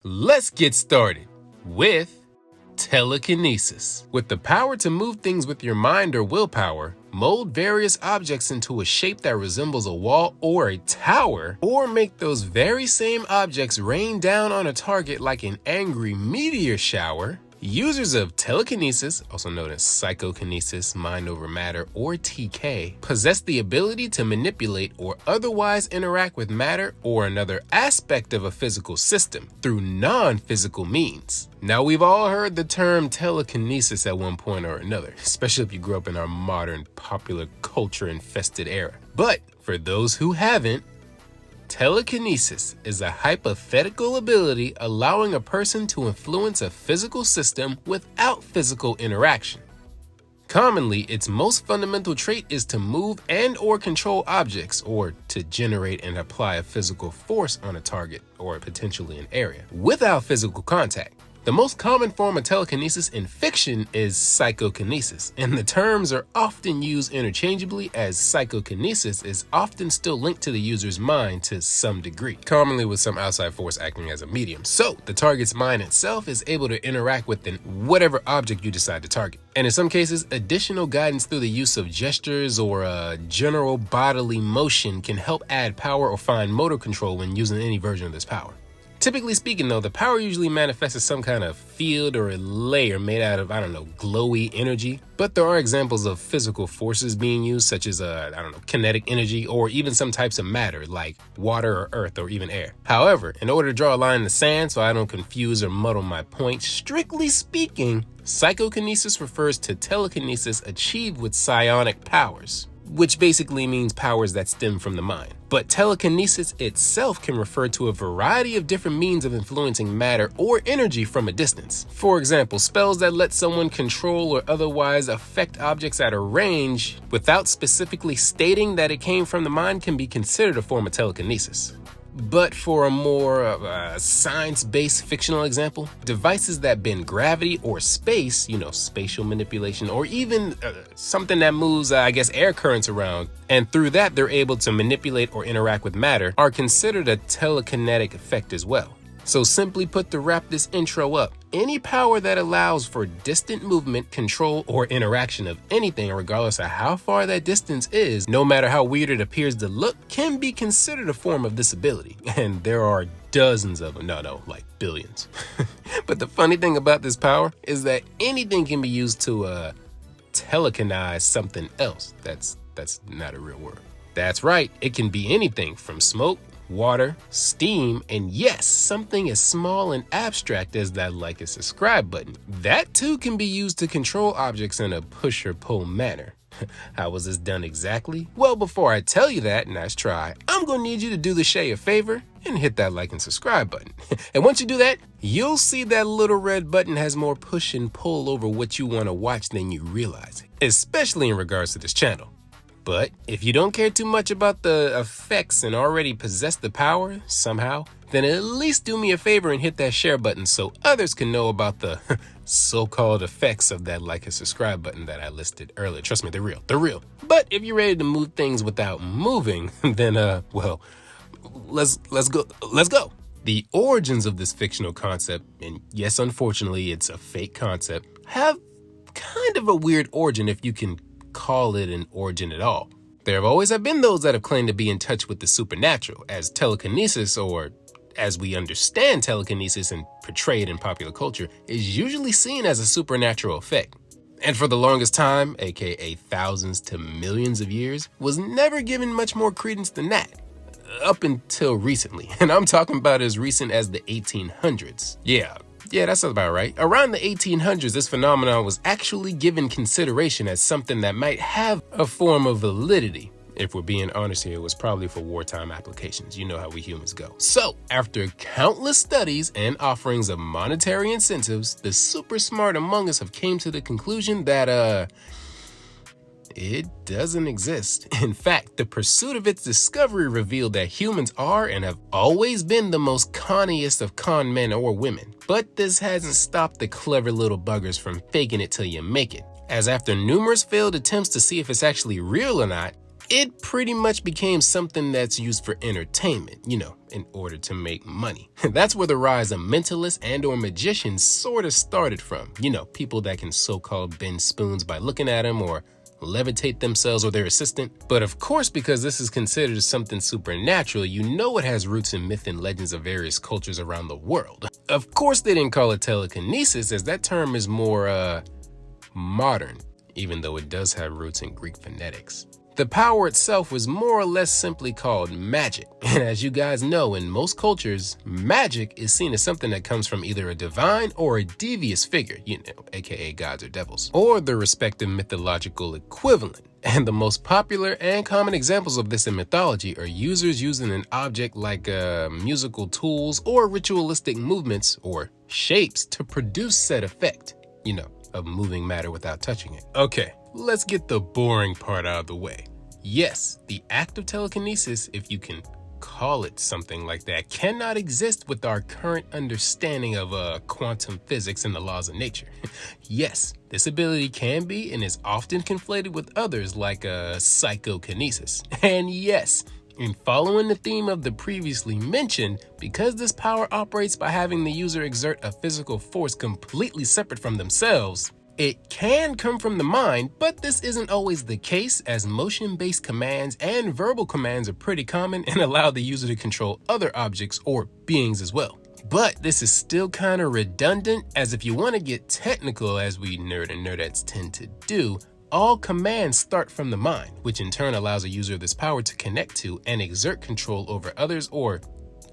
Let's get started with telekinesis. With the power to move things with your mind or willpower, mold various objects into a shape that resembles a wall or a tower, or make those very same objects rain down on a target like an angry meteor shower, users of telekinesis, also known as psychokinesis, mind over matter, or TK, possess the ability to manipulate or otherwise interact with matter or another aspect of a physical system through non-physical means. Now, we've all heard the term telekinesis at one point or another, especially if you grew up in our modern popular culture-infested era. But for those who haven't, telekinesis is a hypothetical ability allowing a person to influence a physical system without physical interaction. Commonly, its most fundamental trait is to move and/or control objects, or to generate and apply a physical force on a target or potentially an area without physical contact. The most common form of telekinesis in fiction is psychokinesis, and the terms are often used interchangeably, as psychokinesis is often still linked to the user's mind to some degree, commonly with some outside force acting as a medium. So the target's mind itself is able to interact with whatever object you decide to target. And in some cases, additional guidance through the use of gestures or general bodily motion can help add power or fine motor control when using any version of this power. Typically speaking, though, the power usually manifests as some kind of field or a layer made out of, glowy energy. But there are examples of physical forces being used, such as, kinetic energy, or even some types of matter, like water or earth or even air. However, in order to draw a line in the sand so I don't confuse or muddle my point, strictly speaking, psychokinesis refers to telekinesis achieved with psionic powers, which basically means powers that stem from the mind. But telekinesis itself can refer to a variety of different means of influencing matter or energy from a distance. For example, spells that let someone control or otherwise affect objects at a range without specifically stating that it came from the mind can be considered a form of telekinesis. But for a more science-based fictional example, devices that bend gravity or space, spatial manipulation, or even something that moves, air currents around, and through that they're able to manipulate or interact with matter, are considered a telekinetic effect as well. So simply put, to wrap this intro up, any power that allows for distant movement, control, or interaction of anything, regardless of how far that distance is, no matter how weird it appears to look, can be considered a form of this ability. And there are dozens of them, like billions. But the funny thing about this power is that anything can be used to telekinize something else. That's not a real word. That's right, it can be anything from smoke, water, steam, and yes, something as small and abstract as that like and subscribe button. That too can be used to control objects in a push or pull manner. How was this done exactly? Well, before I tell you that, nice try, I'm gonna need you to do the Shay a favor and hit that like and subscribe button. And once you do that, you'll see that little red button has more push and pull over what you want to watch than you realize, especially in regards to this channel. But if you don't care too much about the effects and already possess the power somehow, then at least do me a favor and hit that share button so others can know about the so-called effects of that like and subscribe button that I listed earlier. Trust me, they're real. But if you're ready to move things without moving, then let's go. The origins of this fictional concept, and yes, unfortunately, it's a fake concept, have kind of a weird origin, if you can call it an origin at all. There have always been those that have claimed to be in touch with the supernatural, as telekinesis, or as we understand telekinesis and portray it in popular culture, is usually seen as a supernatural effect. And for the longest time, aka thousands to millions of years, was never given much more credence than that. Up until recently, and I'm talking about as recent as the 1800s. Yeah, that's about right. Around the 1800s, this phenomenon was actually given consideration as something that might have a form of validity. If we're being honest here, it was probably for wartime applications. You know how we humans go. So, after countless studies and offerings of monetary incentives, the super smart among us have came to the conclusion that, it doesn't exist. In fact, the pursuit of its discovery revealed that humans are and have always been the most conniest of con men or women. But this hasn't stopped the clever little buggers from faking it till you make it, as after numerous failed attempts to see if it's actually real or not, it pretty much became something that's used for entertainment, in order to make money. That's where the rise of mentalists and or magicians sort of started from. People that can so-called bend spoons by looking at them or levitate themselves or their assistant. But of course, because this is considered something supernatural, it has roots in myth and legends of various cultures around the world. Of course, they didn't call it telekinesis, as that term is more modern, even though it does have roots in Greek phonetics. The power itself was more or less simply called magic. And as you guys know, in most cultures, magic is seen as something that comes from either a divine or a devious figure, aka gods or devils, or the respective mythological equivalent. And the most popular and common examples of this in mythology are users using an object like musical tools or ritualistic movements or shapes to produce said effect, of moving matter without touching it. Okay, let's get the boring part out of the way. Yes, the act of telekinesis, if you can call it something like that, cannot exist with our current understanding of quantum physics and the laws of nature. Yes, this ability can be and is often conflated with others like psychokinesis. And yes, in following the theme of the previously mentioned, because this power operates by having the user exert a physical force completely separate from themselves, it can come from the mind, but this isn't always the case, as motion-based commands and verbal commands are pretty common and allow the user to control other objects or beings as well. But this is still kind of redundant, as if you want to get technical, as we nerd and nerdettes tend to do, all commands start from the mind, which in turn allows a user this power to connect to and exert control over others or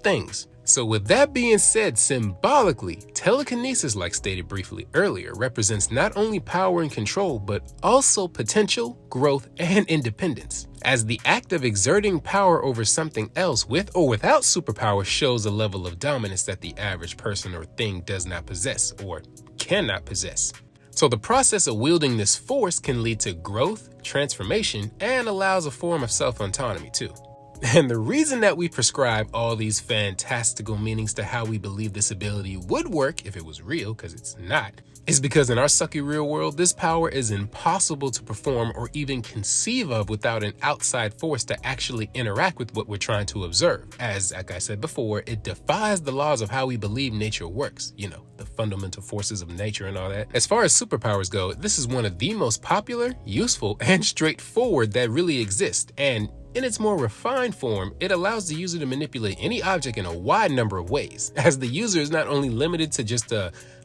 things. So with that being said, symbolically, telekinesis, like stated briefly earlier, represents not only power and control, but also potential, growth, and independence, as the act of exerting power over something else with or without superpower shows a level of dominance that the average person or thing does not possess or cannot possess. So the process of wielding this force can lead to growth, transformation, and allows a form of self-autonomy too. And the reason that we prescribe all these fantastical meanings to how we believe this ability would work if it was real, because it's not, is because in our sucky real world, this power is impossible to perform or even conceive of without an outside force to actually interact with what we're trying to observe. As, like I said before, it defies the laws of how we believe nature works, the fundamental forces of nature and all that. As far as superpowers go, this is one of the most popular, useful, and straightforward that really exist. And in its more refined form, it allows the user to manipulate any object in a wide number of ways, as the user is not only limited to just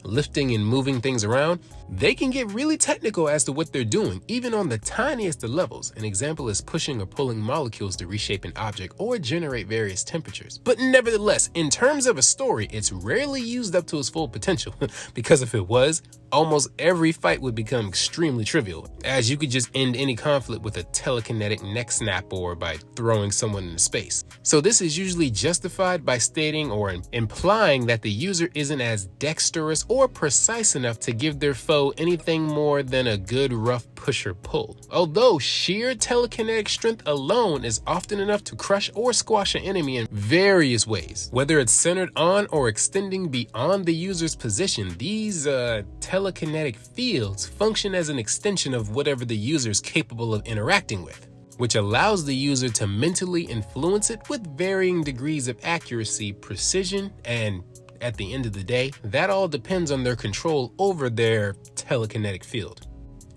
lifting and moving things around, they can get really technical as to what they're doing, even on the tiniest of levels. An example is pushing or pulling molecules to reshape an object or generate various temperatures. But nevertheless, in terms of a story, it's rarely used up to its full potential, because if it was, almost every fight would become extremely trivial, as you could just end any conflict with a telekinetic neck snap or by throwing someone into space. So this is usually justified by stating or implying that the user isn't as dexterous or precise enough to give their foe anything more than a good rough push or pull. Although sheer telekinetic strength alone is often enough to crush or squash an enemy in various ways. Whether it's centered on or extending beyond the user's position, these telekinetic fields function as an extension of whatever the user is capable of interacting with, which allows the user to mentally influence it with varying degrees of accuracy, precision, and at the end of the day, that all depends on their control over their telekinetic field.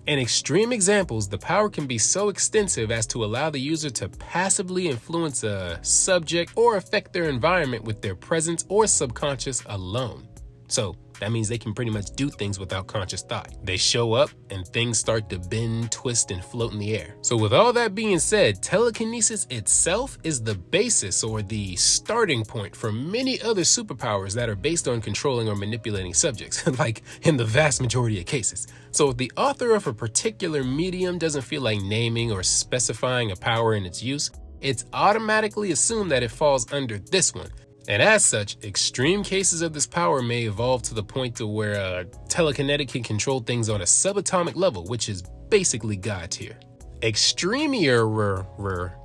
In extreme examples, the power can be so extensive as to allow the user to passively influence a subject or affect their environment with their presence or subconscious alone. So that means they can pretty much do things without conscious thought. They show up and things start to bend, twist, and float in the air. So with all that being said, telekinesis itself is the basis or the starting point for many other superpowers that are based on controlling or manipulating subjects, like in the vast majority of cases. So if the author of a particular medium doesn't feel like naming or specifying a power in its use, it's automatically assumed that it falls under this one. And as such, extreme cases of this power may evolve to the point to where telekinetic can control things on a subatomic level, which is basically God tier. Extreme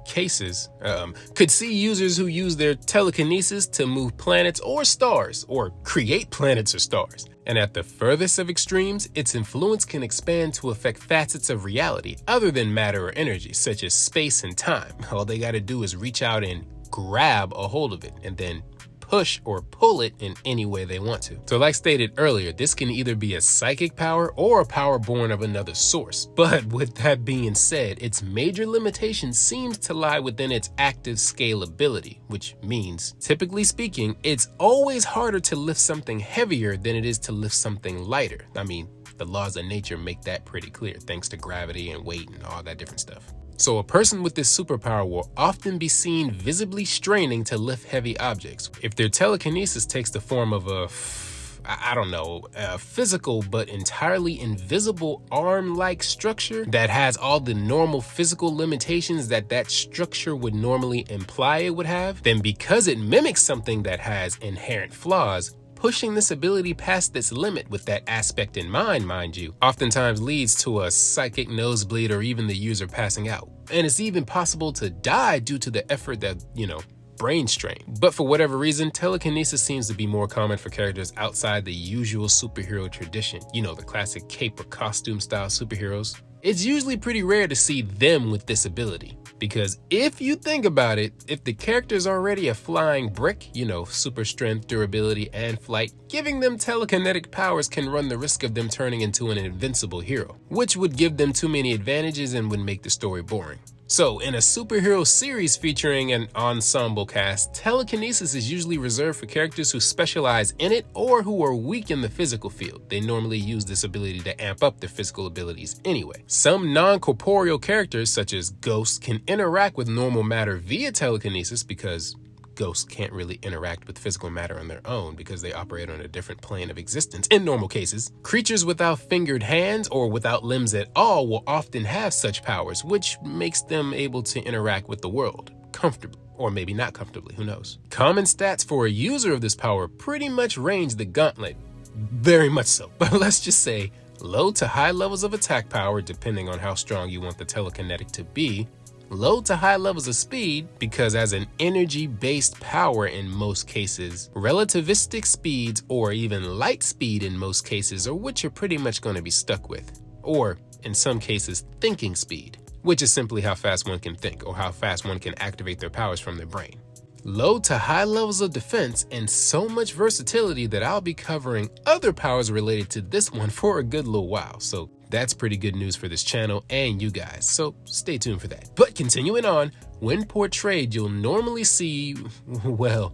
cases could see users who use their telekinesis to move planets or stars, or create planets or stars. And at the furthest of extremes, its influence can expand to affect facets of reality other than matter or energy, such as space and time. All they gotta do is reach out and grab a hold of it, and then push or pull it in any way they want to. So like stated earlier, this can either be a psychic power or a power born of another source. But with that being said, its major limitation seems to lie within its active scalability, which means, typically speaking, it's always harder to lift something heavier than it is to lift something lighter. I mean, the laws of nature make that pretty clear, thanks to gravity and weight and all that different stuff. So a person with this superpower will often be seen visibly straining to lift heavy objects. If their telekinesis takes the form of a physical but entirely invisible arm-like structure that has all the normal physical limitations that structure would normally imply it would have, then because it mimics something that has inherent flaws, pushing this ability past this limit with that aspect in mind you, oftentimes leads to a psychic nosebleed or even the user passing out. And it's even possible to die due to the effort that, brain strain. But for whatever reason, telekinesis seems to be more common for characters outside the usual superhero tradition. The classic cape or costume style superheroes. It's usually pretty rare to see them with this ability. Because if you think about it, if the character's already a flying brick, super strength, durability, and flight, giving them telekinetic powers can run the risk of them turning into an invincible hero, which would give them too many advantages and would make the story boring. So in a superhero series featuring an ensemble cast, telekinesis is usually reserved for characters who specialize in it or who are weak in the physical field. They normally use this ability to amp up their physical abilities anyway. Some non-corporeal characters, such as ghosts, can interact with normal matter via telekinesis because ghosts can't really interact with physical matter on their own because they operate on a different plane of existence in normal cases. Creatures without fingered hands or without limbs at all will often have such powers, which makes them able to interact with the world comfortably, or maybe not comfortably, who knows. Common stats for a user of this power pretty much range the gauntlet, very much so, but let's just say low to high levels of attack power depending on how strong you want the telekinetic to be, low to high levels of speed, because as an energy-based power in most cases, relativistic speeds or even light speed in most cases are what you're pretty much going to be stuck with. Or, in some cases, thinking speed, which is simply how fast one can think or how fast one can activate their powers from their brain. Low to high levels of defense and so much versatility that I'll be covering other powers related to this one for a good little while, so that's pretty good news for this channel and you guys, so stay tuned for that. But continuing on, when portrayed, you'll normally see, well,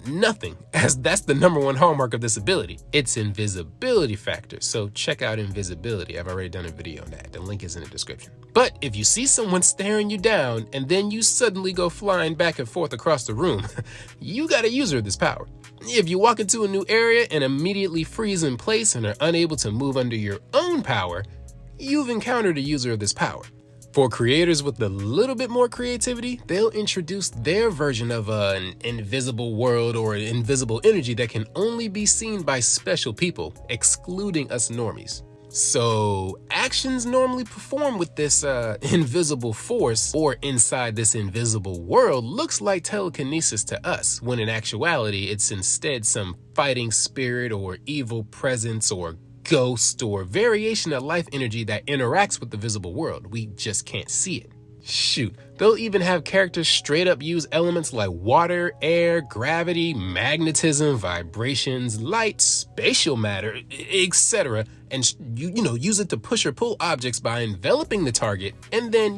nothing, as that's the #1 hallmark of this ability. It's invisibility factor, so check out invisibility. I've already done a video on that. The link is in the description. But if you see someone staring you down and then you suddenly go flying back and forth across the room, you got a user of this power. If you walk into a new area and immediately freeze in place and are unable to move under your own power, you've encountered a user of this power. For creators with a little bit more creativity, they'll introduce their version of an invisible world or an invisible energy that can only be seen by special people, excluding us normies. So actions normally performed with this invisible force or inside this invisible world looks like telekinesis to us, when in actuality it's instead some fighting spirit or evil presence or ghost or variation of life energy that interacts with the visible world. We just can't see it. Shoot, they'll even have characters straight up use elements like water, air, gravity, magnetism, vibrations, light, spatial matter, etc. and use it to push or pull objects by enveloping the target and then,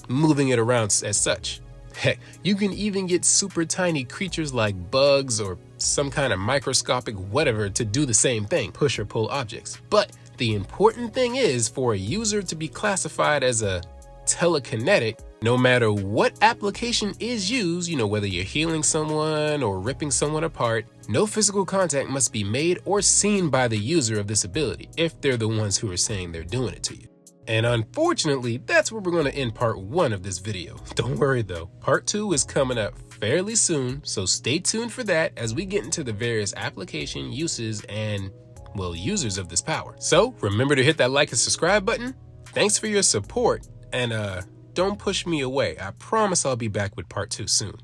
moving it around as such. Heck, you can even get super tiny creatures like bugs or some kind of microscopic whatever to do the same thing, push or pull objects. But the important thing is for a user to be classified as a telekinetic, no matter what application is used, whether you're healing someone or ripping someone apart, no physical contact must be made or seen by the user of this ability if they're the ones who are saying they're doing it to you. And unfortunately, that's where we're going to end part 1 of this video. Don't worry though, part 2 is coming up fairly soon, so stay tuned for that as we get into the various application uses and, well, users of this power. So remember to hit that like and subscribe button. Thanks for your support, And don't push me away. I promise I'll be back with part 2 soon.